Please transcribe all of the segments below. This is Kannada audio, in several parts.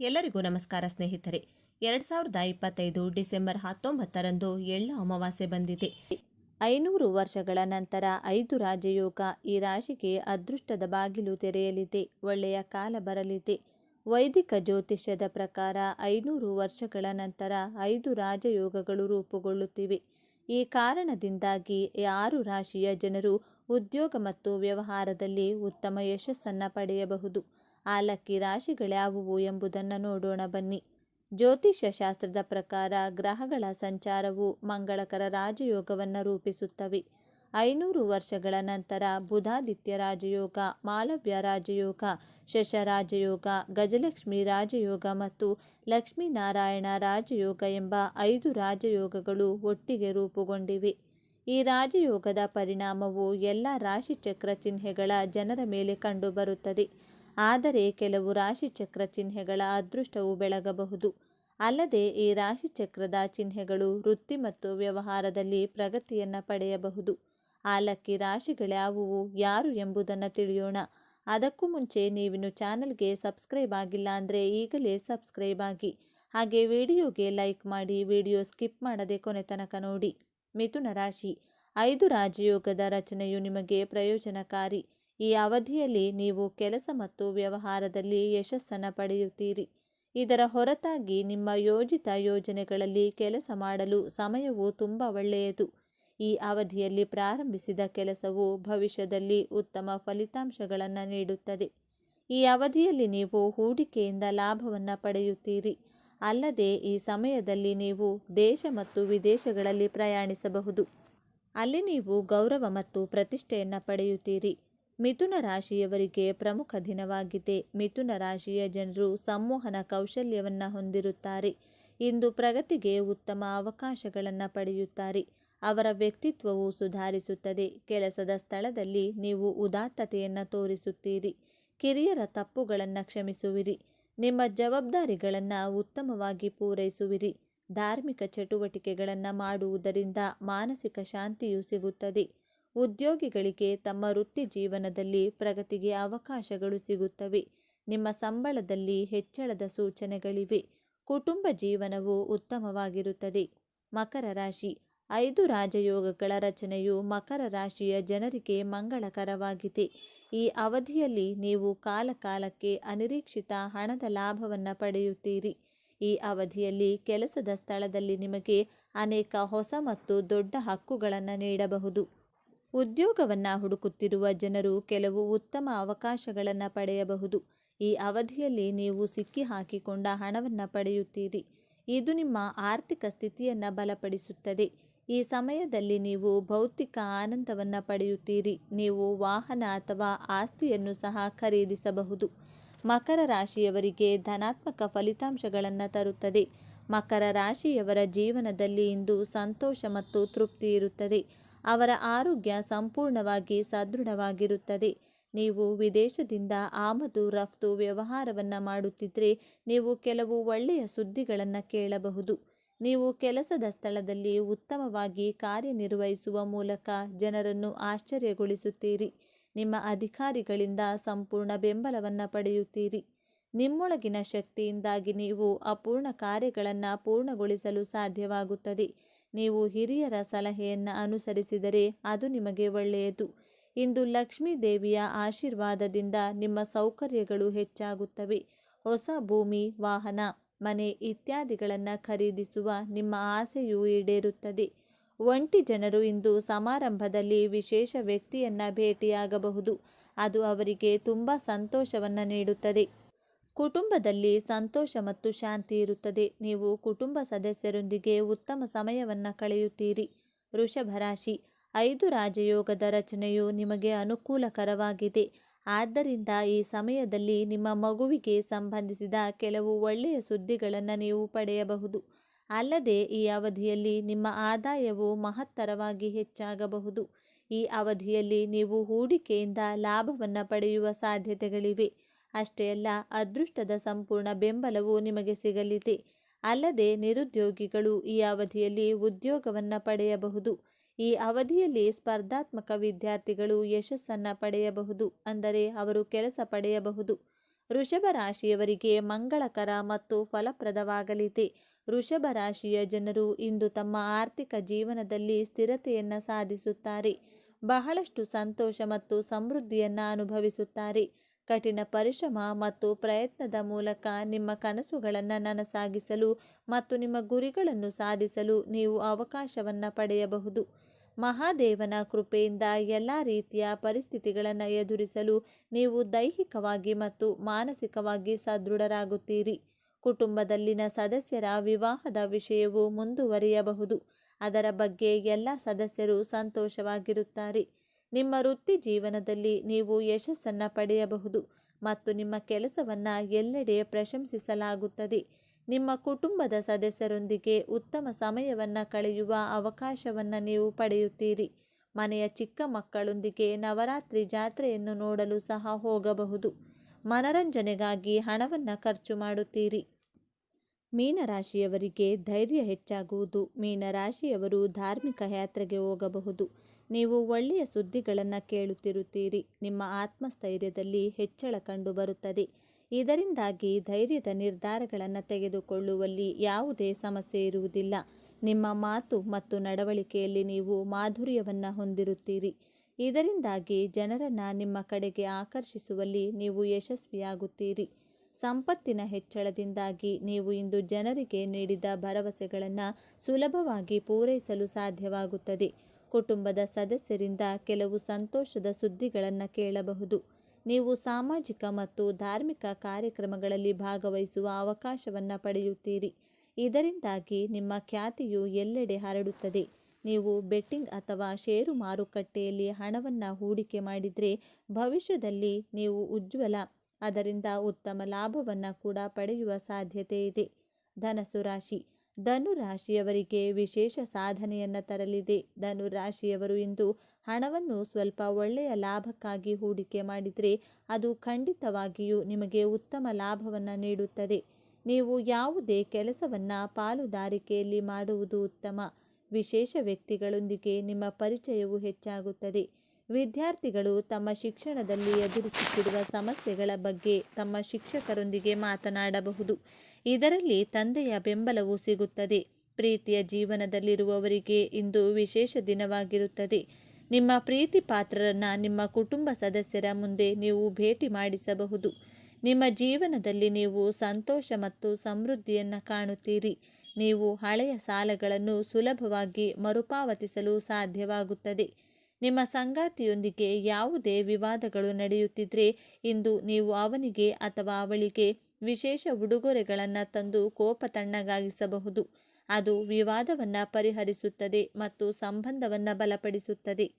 ಎಲ್ಲರಿಗೂ ನಮಸ್ಕಾರ ಸ್ನೇಹಿತರೆ. 2025 ಡಿಸೆಂಬರ್ 19ರಂದು ಎಳ್ಳ ಅಮಾವಾಸ್ಯೆ ಬಂದಿದೆ. 500 ವರ್ಷಗಳ ನಂತರ 5 ರಾಜಯೋಗ. ಈ ರಾಶಿಗೆ ಅದೃಷ್ಟದ ಬಾಗಿಲು ತೆರೆಯಲಿದೆ. ಒಳ್ಳೆಯ ಕಾಲ ಬರಲಿದೆ. ವೈದಿಕ ಜ್ಯೋತಿಷ್ಯದ ಪ್ರಕಾರ 500 ವರ್ಷಗಳ ನಂತರ 5 ರಾಜಯೋಗಗಳು ರೂಪುಗೊಳ್ಳುತ್ತಿವೆ. ಈ ಕಾರಣದಿಂದಾಗಿ 6 ರಾಶಿಯ ಜನರು ಉದ್ಯೋಗ ಮತ್ತು ವ್ಯವಹಾರದಲ್ಲಿ ಉತ್ತಮ ಯಶಸ್ಸನ್ನು ಪಡೆಯಬಹುದು. ಆ ಲಕ್ಕಿ ರಾಶಿಗಳ್ಯಾವುವು ಎಂಬುದನ್ನು ನೋಡೋಣ ಬನ್ನಿ. ಜ್ಯೋತಿಷ್ಯ ಶಾಸ್ತ್ರದ ಪ್ರಕಾರ ಗ್ರಹಗಳ ಸಂಚಾರವು ಮಂಗಳಕರ ರಾಜಯೋಗವನ್ನು ರೂಪಿಸುತ್ತವೆ. 500 ವರ್ಷಗಳ ನಂತರ ಬುಧಾದಿತ್ಯ ರಾಜಯೋಗ, ಮಾಲವ್ಯ ರಾಜಯೋಗ, ಶಶ ರಾಜಯೋಗ, ಗಜಲಕ್ಷ್ಮಿ ರಾಜಯೋಗ ಮತ್ತು ಲಕ್ಷ್ಮೀನಾರಾಯಣ ರಾಜಯೋಗ ಎಂಬ 5 ರಾಜಯೋಗಗಳು ಒಟ್ಟಿಗೆ ರೂಪುಗೊಂಡಿವೆ. ಈ ರಾಜಯೋಗದ ಪರಿಣಾಮವು ಎಲ್ಲ ರಾಶಿಚಕ್ರ ಚಿಹ್ನೆಗಳ ಜನರ ಮೇಲೆ ಕಂಡುಬರುತ್ತದೆ. ಆದರೆ ಕೆಲವು ರಾಶಿಚಕ್ರ ಚಿಹ್ನೆಗಳ ಅದೃಷ್ಟವು ಬೆಳಗಬಹುದು. ಅಲ್ಲದೆ ಈ ರಾಶಿಚಕ್ರದ ಚಿಹ್ನೆಗಳು ವೃತ್ತಿ ಮತ್ತು ವ್ಯವಹಾರದಲ್ಲಿ ಪ್ರಗತಿಯನ್ನು ಪಡೆಯಬಹುದು. ಆ ಲಕ್ಕಿ ರಾಶಿಗಳ್ಯಾವುವು, ಯಾರು ಎಂಬುದನ್ನು ತಿಳಿಯೋಣ. ಅದಕ್ಕೂ ಮುಂಚೆ ನೀವಿನ್ನು ಚಾನಲ್ಗೆ ಸಬ್ಸ್ಕ್ರೈಬ್ ಆಗಿಲ್ಲ ಅಂದರೆ ಈಗಲೇ ಸಬ್ಸ್ಕ್ರೈಬ್ ಆಗಿ, ಹಾಗೆ ವಿಡಿಯೋಗೆ ಲೈಕ್ ಮಾಡಿ, ವಿಡಿಯೋ ಸ್ಕಿಪ್ ಮಾಡದೆ ಕೊನೆ ತನಕ ನೋಡಿ. ಮಿಥುನ ರಾಶಿ. 5 ರಾಜಯೋಗದ ರಚನೆಯು ನಿಮಗೆ ಪ್ರಯೋಜನಕಾರಿ. ಈ ಅವಧಿಯಲ್ಲಿ ನೀವು ಕೆಲಸ ಮತ್ತು ವ್ಯವಹಾರದಲ್ಲಿ ಯಶಸ್ಸನ್ನು ಪಡೆಯುತ್ತೀರಿ. ಇದರ ಹೊರತಾಗಿ ನಿಮ್ಮ ಯೋಜಿತ ಯೋಜನೆಗಳಲ್ಲಿ ಕೆಲಸ ಮಾಡಲು ಸಮಯವು ತುಂಬ ಒಳ್ಳೆಯದು. ಈ ಅವಧಿಯಲ್ಲಿ ಪ್ರಾರಂಭಿಸಿದ ಕೆಲಸವು ಭವಿಷ್ಯದಲ್ಲಿ ಉತ್ತಮ ಫಲಿತಾಂಶಗಳನ್ನು ನೀಡುತ್ತದೆ. ಈ ಅವಧಿಯಲ್ಲಿ ನೀವು ಹೂಡಿಕೆಯಿಂದ ಲಾಭವನ್ನು ಪಡೆಯುತ್ತೀರಿ. ಅಲ್ಲದೆ ಈ ಸಮಯದಲ್ಲಿ ನೀವು ದೇಶ ಮತ್ತು ವಿದೇಶಗಳಲ್ಲಿ ಪ್ರಯಾಣಿಸಬಹುದು. ಅಲ್ಲಿ ನೀವು ಗೌರವ ಮತ್ತು ಪ್ರತಿಷ್ಠೆಯನ್ನು ಪಡೆಯುತ್ತೀರಿ. ಮಿಥುನ ರಾಶಿಯವರಿಗೆ ಪ್ರಮುಖ ದಿನವಾಗಿದೆ. ಮಿಥುನ ರಾಶಿಯ ಜನರು ಸಂಮೋಹನ ಕೌಶಲ್ಯವನ್ನು ಹೊಂದಿರುತ್ತಾರೆ. ಇಂದು ಪ್ರಗತಿಗೆ ಉತ್ತಮ ಅವಕಾಶಗಳನ್ನು ಪಡೆಯುತ್ತಾರೆ. ಅವರ ವ್ಯಕ್ತಿತ್ವವು ಸುಧಾರಿಸುತ್ತದೆ. ಕೆಲಸದ ಸ್ಥಳದಲ್ಲಿ ನೀವು ಉದಾತ್ತತೆಯನ್ನು ತೋರಿಸುತ್ತೀರಿ. ಕಿರಿಯರ ತಪ್ಪುಗಳನ್ನು ಕ್ಷಮಿಸುವಿರಿ. ನಿಮ್ಮ ಜವಾಬ್ದಾರಿಗಳನ್ನು ಉತ್ತಮವಾಗಿ ಪೂರೈಸುವಿರಿ. ಧಾರ್ಮಿಕ ಚಟುವಟಿಕೆಗಳನ್ನು ಮಾಡುವುದರಿಂದ ಮಾನಸಿಕ ಶಾಂತಿಯು ಸಿಗುತ್ತದೆ. ಉದ್ಯೋಗಿಗಳಿಗೆ ತಮ್ಮ ವೃತ್ತಿ ಜೀವನದಲ್ಲಿ ಪ್ರಗತಿಗೆ ಅವಕಾಶಗಳು ಸಿಗುತ್ತವೆ. ನಿಮ್ಮ ಸಂಬಳದಲ್ಲಿ ಹೆಚ್ಚಳದ ಸೂಚನೆಗಳಿವೆ. ಕುಟುಂಬ ಜೀವನವು ಉತ್ತಮವಾಗಿರುತ್ತದೆ. ಮಕರ ರಾಶಿ. 5 ರಾಜಯೋಗಗಳ ರಚನೆಯು ಮಕರ ರಾಶಿಯ ಜನರಿಗೆ ಮಂಗಳಕರವಾಗಿದೆ. ಈ ಅವಧಿಯಲ್ಲಿ ನೀವು ಕಾಲಕಾಲಕ್ಕೆ ಅನಿರೀಕ್ಷಿತ ಹಣದ ಲಾಭವನ್ನು ಪಡೆಯುತ್ತೀರಿ. ಈ ಅವಧಿಯಲ್ಲಿ ಕೆಲಸದ ಸ್ಥಳದಲ್ಲಿ ನಿಮಗೆ ಅನೇಕ ಹೊಸ ಮತ್ತು ದೊಡ್ಡ ಹಕ್ಕುಗಳನ್ನು ನೀಡಬಹುದು. ಉದ್ಯೋಗವನ್ನು ಹುಡುಕುತ್ತಿರುವ ಜನರು ಕೆಲವು ಉತ್ತಮ ಅವಕಾಶಗಳನ್ನು ಪಡೆಯಬಹುದು. ಈ ಅವಧಿಯಲ್ಲಿ ನೀವು ಸಿಕ್ಕಿಹಾಕಿಕೊಂಡ ಹಣವನ್ನು ಪಡೆಯುತ್ತೀರಿ. ಇದು ನಿಮ್ಮ ಆರ್ಥಿಕ ಸ್ಥಿತಿಯನ್ನು ಬಲಪಡಿಸುತ್ತದೆ. ಈ ಸಮಯದಲ್ಲಿ ನೀವು ಭೌತಿಕ ಆನಂದವನ್ನು ಪಡೆಯುತ್ತೀರಿ. ನೀವು ವಾಹನ ಅಥವಾ ಆಸ್ತಿಯನ್ನು ಸಹ ಖರೀದಿಸಬಹುದು. ಮಕರ ರಾಶಿಯವರಿಗೆ ಧನಾತ್ಮಕ ಫಲಿತಾಂಶಗಳನ್ನು ತರುತ್ತದೆ. ಮಕರ ರಾಶಿಯವರ ಜೀವನದಲ್ಲಿ ಇಂದು ಸಂತೋಷ ಮತ್ತು ತೃಪ್ತಿ ಇರುತ್ತದೆ. ಅವರ ಆರೋಗ್ಯ ಸಂಪೂರ್ಣವಾಗಿ ಸದೃಢವಾಗಿರುತ್ತದೆ. ನೀವು ವಿದೇಶದಿಂದ ಆಮದು ರಫ್ತು ವ್ಯವಹಾರವನ್ನು ಮಾಡುತ್ತಿದ್ದರೆ ನೀವು ಕೆಲವು ಒಳ್ಳೆಯ ಸುದ್ದಿಗಳನ್ನು ಕೇಳಬಹುದು. ನೀವು ಕೆಲಸದ ಸ್ಥಳದಲ್ಲಿ ಉತ್ತಮವಾಗಿ ಕಾರ್ಯನಿರ್ವಹಿಸುವ ಮೂಲಕ ಜನರನ್ನು ಆಶ್ಚರ್ಯಗೊಳಿಸುತ್ತೀರಿ. ನಿಮ್ಮ ಅಧಿಕಾರಿಗಳಿಂದ ಸಂಪೂರ್ಣ ಬೆಂಬಲವನ್ನು ಪಡೆಯುತ್ತೀರಿ. ನಿಮ್ಮೊಳಗಿನ ಶಕ್ತಿಯಿಂದಾಗಿ ನೀವು ಅಪೂರ್ಣ ಕಾರ್ಯಗಳನ್ನು ಪೂರ್ಣಗೊಳಿಸಲು ಸಾಧ್ಯವಾಗುತ್ತದೆ. ನೀವು ಹಿರಿಯರ ಸಲಹೆಯನ್ನು ಅನುಸರಿಸಿದರೆ ಅದು ನಿಮಗೆ ಒಳ್ಳೆಯದು. ಇಂದು ಲಕ್ಷ್ಮೀ ದೇವಿಯ ಆಶೀರ್ವಾದದಿಂದ ನಿಮ್ಮ ಸೌಕರ್ಯಗಳು ಹೆಚ್ಚಾಗುತ್ತವೆ. ಹೊಸ ಭೂಮಿ, ವಾಹನ, ಮನೆ ಇತ್ಯಾದಿಗಳನ್ನು ಖರೀದಿಸುವ ನಿಮ್ಮ ಆಸೆಯು ಈಡೇರುತ್ತದೆ. ಒಂಟಿ ಜನರು ಇಂದು ಸಮಾರಂಭದಲ್ಲಿ ವಿಶೇಷ ವ್ಯಕ್ತಿಯನ್ನು ಭೇಟಿಯಾಗಬಹುದು. ಅದು ಅವರಿಗೆ ತುಂಬ ಸಂತೋಷವನ್ನು ನೀಡುತ್ತದೆ. ಕುಟುಂಬದಲ್ಲಿ ಸಂತೋಷ ಮತ್ತು ಶಾಂತಿ ಇರುತ್ತದೆ. ನೀವು ಕುಟುಂಬ ಸದಸ್ಯರೊಂದಿಗೆ ಉತ್ತಮ ಸಮಯವನ್ನು ಕಳೆಯುತ್ತೀರಿ. ವೃಷಭ ರಾಶಿ. 5 ರಾಜಯೋಗದ ರಚನೆಯು ನಿಮಗೆ ಅನುಕೂಲಕರವಾಗಿದೆ. ಆದ್ದರಿಂದ ಈ ಸಮಯದಲ್ಲಿ ನಿಮ್ಮ ಮಗುವಿಗೆ ಸಂಬಂಧಿಸಿದ ಕೆಲವು ಒಳ್ಳೆಯ ಸುದ್ದಿಗಳನ್ನು ನೀವು ಪಡೆಯಬಹುದು. ಅಲ್ಲದೆ ಈ ಅವಧಿಯಲ್ಲಿ ನಿಮ್ಮ ಆದಾಯವು ಮಹತ್ತರವಾಗಿ ಹೆಚ್ಚಾಗಬಹುದು. ಈ ಅವಧಿಯಲ್ಲಿ ನೀವು ಹೂಡಿಕೆಯಿಂದ ಲಾಭವನ್ನು ಪಡೆಯುವ ಸಾಧ್ಯತೆಗಳಿವೆ. ಅಷ್ಟೇ ಅಲ್ಲ, ಅದೃಷ್ಟದ ಸಂಪೂರ್ಣ ಬೆಂಬಲವು ನಿಮಗೆ ಸಿಗಲಿದೆ. ಅಲ್ಲದೆ ನಿರುದ್ಯೋಗಿಗಳು ಈ ಅವಧಿಯಲ್ಲಿ ಉದ್ಯೋಗವನ್ನು ಪಡೆಯಬಹುದು. ಈ ಅವಧಿಯಲ್ಲಿ ಸ್ಪರ್ಧಾತ್ಮಕ ವಿದ್ಯಾರ್ಥಿಗಳು ಯಶಸ್ಸನ್ನು ಪಡೆಯಬಹುದು. ಅಂದರೆ ಅವರು ಕೆಲಸ ಪಡೆಯಬಹುದು. ವೃಷಭ ರಾಶಿಯವರಿಗೆ ಮಂಗಳಕರ ಮತ್ತು ಫಲಪ್ರದವಾಗಲಿದೆ. ವೃಷಭ ರಾಶಿಯ ಜನರು ಇಂದು ತಮ್ಮ ಆರ್ಥಿಕ ಜೀವನದಲ್ಲಿ ಸ್ಥಿರತೆಯನ್ನು ಸಾಧಿಸುತ್ತಾರೆ. ಬಹಳಷ್ಟು ಸಂತೋಷ ಮತ್ತು ಸಮೃದ್ಧಿಯನ್ನು ಅನುಭವಿಸುತ್ತಾರೆ. ಕಠಿಣ ಪರಿಶ್ರಮ ಮತ್ತು ಪ್ರಯತ್ನದ ಮೂಲಕ ನಿಮ್ಮ ಕನಸುಗಳನ್ನು ನನಸಾಗಿಸಲು ಮತ್ತು ನಿಮ್ಮ ಗುರಿಗಳನ್ನು ಸಾಧಿಸಲು ನೀವು ಅವಕಾಶವನ್ನು ಪಡೆಯಬಹುದು. ಮಹಾದೇವನ ಕೃಪೆಯಿಂದ ಎಲ್ಲ ರೀತಿಯ ಪರಿಸ್ಥಿತಿಗಳನ್ನು ಎದುರಿಸಲು ನೀವು ದೈಹಿಕವಾಗಿ ಮತ್ತು ಮಾನಸಿಕವಾಗಿ ಸದೃಢರಾಗುತ್ತೀರಿ. ಕುಟುಂಬದಲ್ಲಿನ ಸದಸ್ಯರ ವಿವಾಹದ ವಿಷಯವು ಮುಂದುವರಿಯಬಹುದು. ಅದರ ಬಗ್ಗೆ ಎಲ್ಲ ಸದಸ್ಯರು ಸಂತೋಷವಾಗಿರುತ್ತಾರೆ. ನಿಮ್ಮ ವೃತ್ತಿ ಜೀವನದಲ್ಲಿ ನೀವು ಯಶಸ್ಸನ್ನು ಪಡೆಯಬಹುದು ಮತ್ತು ನಿಮ್ಮ ಕೆಲಸವನ್ನು ಎಲ್ಲೆಡೆ ಪ್ರಶಂಸಿಸಲಾಗುತ್ತದೆ. ನಿಮ್ಮ ಕುಟುಂಬದ ಸದಸ್ಯರೊಂದಿಗೆ ಉತ್ತಮ ಸಮಯವನ್ನು ಕಳೆಯುವ ಅವಕಾಶವನ್ನು ನೀವು ಪಡೆಯುತ್ತೀರಿ. ಮನೆಯ ಚಿಕ್ಕ ಮಕ್ಕಳೊಂದಿಗೆ ನವರಾತ್ರಿ ಜಾತ್ರೆಯನ್ನು ನೋಡಲು ಸಹ ಹೋಗಬಹುದು. ಮನರಂಜನೆಗಾಗಿ ಹಣವನ್ನು ಖರ್ಚು ಮಾಡುತ್ತೀರಿ. ಮೀನರಾಶಿಯವರಿಗೆ ಧೈರ್ಯ ಹೆಚ್ಚಾಗುವುದು. ಮೀನರಾಶಿಯವರು ಧಾರ್ಮಿಕ ಯಾತ್ರೆಗೆ ಹೋಗಬಹುದು. ನೀವು ಒಳ್ಳೆಯ ಸುದ್ದಿಗಳನ್ನು ಕೇಳುತ್ತಿರುತ್ತೀರಿ. ನಿಮ್ಮ ಆತ್ಮಸ್ಥೈರ್ಯದಲ್ಲಿ ಹೆಚ್ಚಳ ಕಂಡು ಬರುತ್ತದೆ. ಇದರಿಂದಾಗಿ ಧೈರ್ಯದ ನಿರ್ಧಾರಗಳನ್ನು ತೆಗೆದುಕೊಳ್ಳುವಲ್ಲಿ ಯಾವುದೇ ಸಮಸ್ಯೆ ಇರುವುದಿಲ್ಲ. ನಿಮ್ಮ ಮಾತು ಮತ್ತು ನಡವಳಿಕೆಯಲ್ಲಿ ನೀವು ಮಾಧುರ್ಯವನ್ನು ಹೊಂದಿರುತ್ತೀರಿ. ಇದರಿಂದಾಗಿ ಜನರನ್ನು ನಿಮ್ಮ ಕಡೆಗೆ ಆಕರ್ಷಿಸುವಲ್ಲಿ ನೀವು ಯಶಸ್ವಿಯಾಗುತ್ತೀರಿ. ಸಂಪತ್ತಿನ ಹೆಚ್ಚಳದಿಂದಾಗಿ ನೀವು ಇಂದು ಜನರಿಗೆ ನೀಡಿದ ಭರವಸೆಗಳನ್ನು ಸುಲಭವಾಗಿ ಪೂರೈಸಲು ಸಾಧ್ಯವಾಗುತ್ತದೆ. ಕುಟುಂಬದ ಸದಸ್ಯರಿಂದ ಕೆಲವು ಸಂತೋಷದ ಸುದ್ದಿಗಳನ್ನು ಕೇಳಬಹುದು. ನೀವು ಸಾಮಾಜಿಕ ಮತ್ತು ಧಾರ್ಮಿಕ ಕಾರ್ಯಕ್ರಮಗಳಲ್ಲಿ ಭಾಗವಹಿಸುವ ಅವಕಾಶವನ್ನು ಪಡೆಯುತ್ತೀರಿ. ಇದರಿಂದಾಗಿ ನಿಮ್ಮ ಖ್ಯಾತಿಯು ಎಲ್ಲೆಡೆ ಹರಡುತ್ತದೆ. ನೀವು ಬೆಟ್ಟಿಂಗ್ ಅಥವಾ ಷೇರು ಮಾರುಕಟ್ಟೆಯಲ್ಲಿ ಹಣವನ್ನು ಹೂಡಿಕೆ ಮಾಡಿದರೆ ಭವಿಷ್ಯದಲ್ಲಿ ನೀವು ಅದರಿಂದ ಉತ್ತಮ ಲಾಭವನ್ನು ಕೂಡ ಪಡೆಯುವ ಸಾಧ್ಯತೆ ಇದೆ. ಧನಸ್ಸು ರಾಶಿ. ಧನು ರಾಶಿಯವರಿಗೆ ವಿಶೇಷ ಸಾಧನೆಯನ್ನು ತರಲಿದೆ. ಧನು ರಾಶಿಯವರು ಇಂದು ಹಣವನ್ನು ಸ್ವಲ್ಪ ಒಳ್ಳೆಯ ಲಾಭಕ್ಕಾಗಿ ಹೂಡಿಕೆ ಮಾಡಿದರೆ ಅದು ಖಂಡಿತವಾಗಿಯೂ ನಿಮಗೆ ಉತ್ತಮ ಲಾಭವನ್ನು ನೀಡುತ್ತದೆ. ನೀವು ಯಾವುದೇ ಕೆಲಸವನ್ನು ಪಾಲುದಾರಿಕೆಯಲ್ಲಿ ಮಾಡುವುದು ಉತ್ತಮ. ವಿಶೇಷ ವ್ಯಕ್ತಿಗಳೊಂದಿಗೆ ನಿಮ್ಮ ಪರಿಚಯವು ಹೆಚ್ಚಾಗುತ್ತದೆ. ವಿದ್ಯಾರ್ಥಿಗಳು ತಮ್ಮ ಶಿಕ್ಷಣದಲ್ಲಿ ಎದುರಿಸುತ್ತಿರುವ ಸಮಸ್ಯೆಗಳ ಬಗ್ಗೆ ತಮ್ಮ ಶಿಕ್ಷಕರೊಂದಿಗೆ ಮಾತನಾಡಬಹುದು. ಇದರಲ್ಲಿ ತಂದೆಯ ಬೆಂಬಲವೂ ಸಿಗುತ್ತದೆ. ಪ್ರೀತಿಯ ಜೀವನದಲ್ಲಿರುವವರಿಗೆ ಇಂದು ವಿಶೇಷ ದಿನವಾಗಿರುತ್ತದೆ. ನಿಮ್ಮ ಪ್ರೀತಿ ಪಾತ್ರರನ್ನು ನಿಮ್ಮ ಕುಟುಂಬ ಸದಸ್ಯರ ಮುಂದೆ ನೀವು ಭೇಟಿ ಮಾಡಿಸಬಹುದು. ನಿಮ್ಮ ಜೀವನದಲ್ಲಿ ನೀವು ಸಂತೋಷ ಮತ್ತು ಸಮೃದ್ಧಿಯನ್ನು ಕಾಣುತ್ತೀರಿ. ನೀವು ಹಳೆಯ ಸಾಲಗಳನ್ನು ಸುಲಭವಾಗಿ ಮರುಪಾವತಿಸಲು ಸಾಧ್ಯವಾಗುತ್ತದೆ. ನಿಮ್ಮ ಸಂಗಾತಿಯೊಂದಿಗೆ ಯಾವುದೇ ವಿವಾದಗಳು ನಡೆಯುತ್ತಿದ್ದರೆ ಇಂದು ನೀವು ಅವನಿಗೆ ಅಥವಾ ಅವಳಿಗೆ ವಿಶೇಷ ಉಡುಗೊರೆಗಳನ್ನು ತಂದು ಕೋಪ ತಣ್ಣಗಾಗಿಸಬಹುದು. ಅದು ವಿವಾದವನ್ನು ಪರಿಹರಿಸುತ್ತದೆ ಮತ್ತು ಸಂಬಂಧವನ್ನು ಬಲಪಡಿಸುತ್ತದೆ.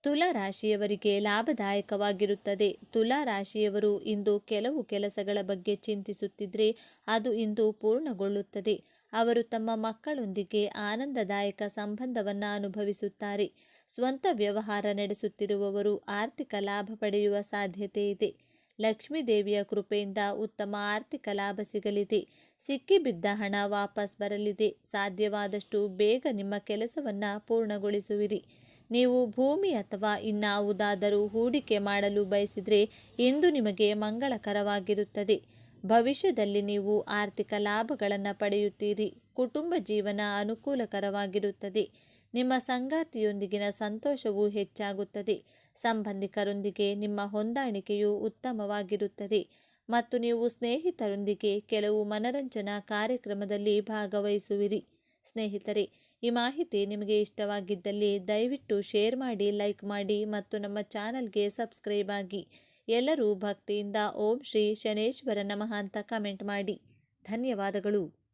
ತುಲಾ ರಾಶಿಯವರಿಗೆ ಲಾಭದಾಯಕವಾಗಿರುತ್ತದೆ. ತುಲಾ ರಾಶಿಯವರು ಇಂದು ಕೆಲವು ಕೆಲಸಗಳ ಬಗ್ಗೆ ಚಿಂತಿಸುತ್ತಿದ್ದರೆ ಅದು ಇಂದು ಪೂರ್ಣಗೊಳ್ಳುತ್ತದೆ. ಅವರು ತಮ್ಮ ಮಕ್ಕಳೊಂದಿಗೆ ಆನಂದದಾಯಕ ಸಂಬಂಧವನ್ನು ಅನುಭವಿಸುತ್ತಾರೆ. ಸ್ವಂತ ವ್ಯವಹಾರ ನಡೆಸುತ್ತಿರುವವರು ಆರ್ಥಿಕ ಲಾಭ ಪಡೆಯುವ ಸಾಧ್ಯತೆ ಇದೆ. ಲಕ್ಷ್ಮೀ ದೇವಿಯ ಕೃಪೆಯಿಂದ ಉತ್ತಮ ಆರ್ಥಿಕ ಲಾಭ ಸಿಗಲಿದೆ. ಸಿಕ್ಕಿಬಿದ್ದ ಹಣ ವಾಪಸ್ ಬರಲಿದೆ. ಸಾಧ್ಯವಾದಷ್ಟು ಬೇಗ ನಿಮ್ಮ ಕೆಲಸವನ್ನು ಪೂರ್ಣಗೊಳಿಸುವಿರಿ. ನೀವು ಭೂಮಿ ಅಥವಾ ಇನ್ನಾವುದಾದರೂ ಹೂಡಿಕೆ ಮಾಡಲು ಬಯಸಿದರೆ ಇಂದು ನಿಮಗೆ ಮಂಗಳಕರವಾಗಿರುತ್ತದೆ. ಭವಿಷ್ಯದಲ್ಲಿ ನೀವು ಆರ್ಥಿಕ ಲಾಭಗಳನ್ನು ಪಡೆಯುತ್ತೀರಿ. ಕುಟುಂಬ ಜೀವನ ಅನುಕೂಲಕರವಾಗಿರುತ್ತದೆ. ನಿಮ್ಮ ಸಂಗಾತಿಯೊಂದಿಗಿನ ಸಂತೋಷವೂ ಹೆಚ್ಚಾಗುತ್ತದೆ. ಸಂಬಂಧಿಕರೊಂದಿಗೆ ನಿಮ್ಮ ಹೊಂದಾಣಿಕೆಯು ಉತ್ತಮವಾಗಿರುತ್ತದೆ ಮತ್ತು ನೀವು ಸ್ನೇಹಿತರೊಂದಿಗೆ ಕೆಲವು ಮನರಂಜನಾ ಕಾರ್ಯಕ್ರಮದಲ್ಲಿ ಭಾಗವಹಿಸುವಿರಿ. ಸ್ನೇಹಿತರೆ, ಈ ಮಾಹಿತಿ ನಿಮಗೆ ಇಷ್ಟವಾಗಿದ್ದಲ್ಲಿ ದಯವಿಟ್ಟು ಶೇರ್ ಮಾಡಿ, ಲೈಕ್ ಮಾಡಿ ಮತ್ತು ನಮ್ಮ ಚಾನಲ್ಗೆ ಸಬ್ಸ್ಕ್ರೈಬ್ ಆಗಿ. ಎಲ್ಲರೂ ಭಕ್ತಿಯಿಂದ ಓಂ ಶ್ರೀ ಶನೇಶ್ವರ ನಮಃ ಅಂತ ಕಮೆಂಟ್ ಮಾಡಿ. ಧನ್ಯವಾದಗಳು.